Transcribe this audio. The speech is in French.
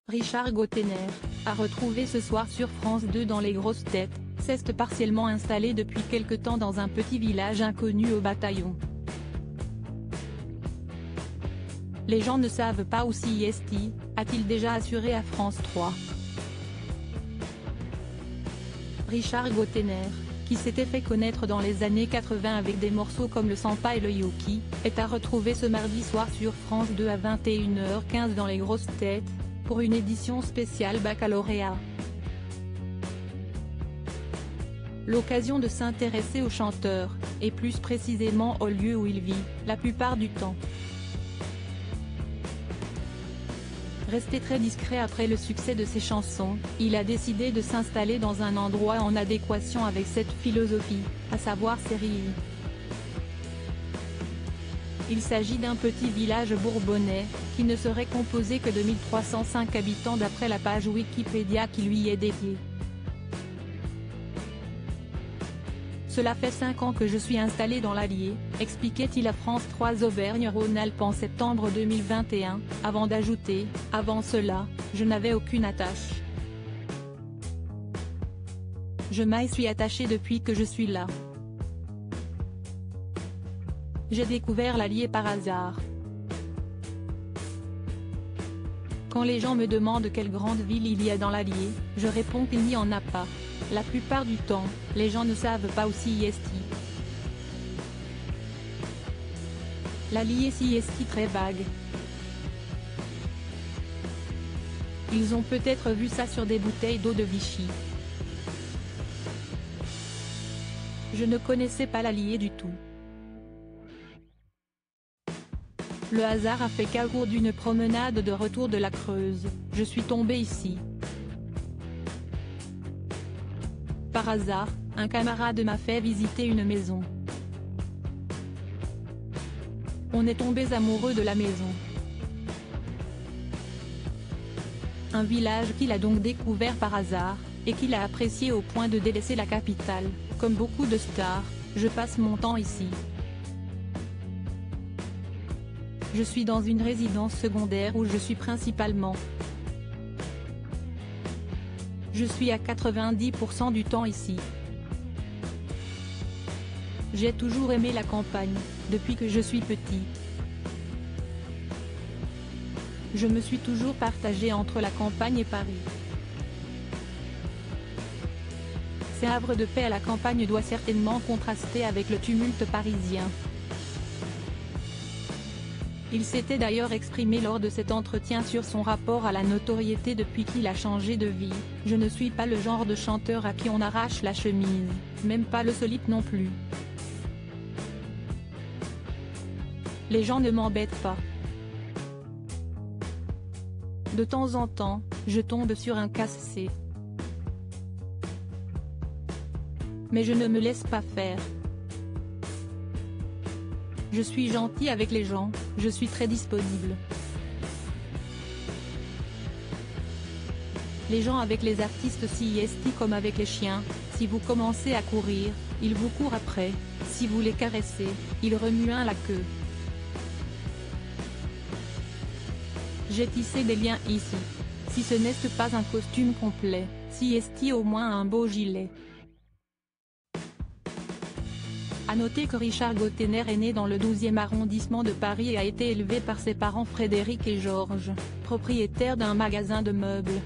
Richard Gottener, à retrouver ce soir sur France 2 dans Les Grosses Têtes, s'est partiellement installé depuis quelque temps dans un petit village inconnu au bataillon. Les gens ne savent pas où est-il, a-t-il déjà assuré à France 3. Richard Gottener, qui s'était fait connaître dans les années 80 avec des morceaux comme le Sampa et le Yuki, est à retrouver ce mardi soir sur France 2 à 21h15 dans Les Grosses Têtes, pour une édition spéciale baccalauréat. L'occasion de s'intéresser au chanteur, et plus précisément au lieu où il vit, la plupart du temps. Resté très discret après le succès de ses chansons, il a décidé de s'installer dans un endroit en adéquation avec cette philosophie, à savoir Sérilly. Il s'agit d'un petit village bourbonnais, qui ne serait composé que de 1305 habitants d'après la page Wikipédia qui lui est dédiée. Cela fait 5 ans que je suis installé dans l'Allier, expliquait-il à France 3 Auvergne-Rhône-Alpes en septembre 2021, avant d'ajouter, avant cela, je n'avais aucune attache. Je m'y suis attaché depuis que je suis là. J'ai découvert l'Allier par hasard. Quand les gens me demandent quelle grande ville il y a dans l'Allier, je réponds qu'il n'y en a pas. La plupart du temps, les gens ne savent pas où est-il. L'Allier est très vague. Ils ont peut-être vu ça sur des bouteilles d'eau de Vichy. Je ne connaissais pas l'Allier du tout. Le hasard a fait qu'à court d'une promenade de retour de la Creuse, je suis tombé ici. Par hasard, un camarade m'a fait visiter une maison. On est tombés amoureux de la maison. Un village qu'il a donc découvert par hasard, et qu'il a apprécié au point de délaisser la capitale. Comme beaucoup de stars, je passe mon temps ici. Je suis dans une résidence secondaire où je suis principalement. Je suis à 90% du temps ici. J'ai toujours aimé la campagne, depuis que je suis petit. Je me suis toujours partagé entre la campagne et Paris. Ces havres de paix à la campagne doit certainement contraster avec le tumulte parisien. Il s'était d'ailleurs exprimé lors de cet entretien sur son rapport à la notoriété depuis qu'il a changé de vie. Je ne suis pas le genre de chanteur à qui on arrache la chemise, même pas le solide non plus. Les gens ne m'embêtent pas. De temps en temps, je tombe sur un casse-C. Mais je ne me laisse pas faire. Je suis gentil avec les gens, je suis très disponible. Les gens avec les artistes comme avec les chiens, si vous commencez à courir, ils vous courent après, si vous les caressez, ils remuent la queue. J'ai tissé des liens ici. Si ce n'est pas un costume complet, est au moins un beau gilet. A noter que Richard Gottener est né dans le 12e arrondissement de Paris et a été élevé par ses parents Frédéric et Georges, propriétaires d'un magasin de meubles.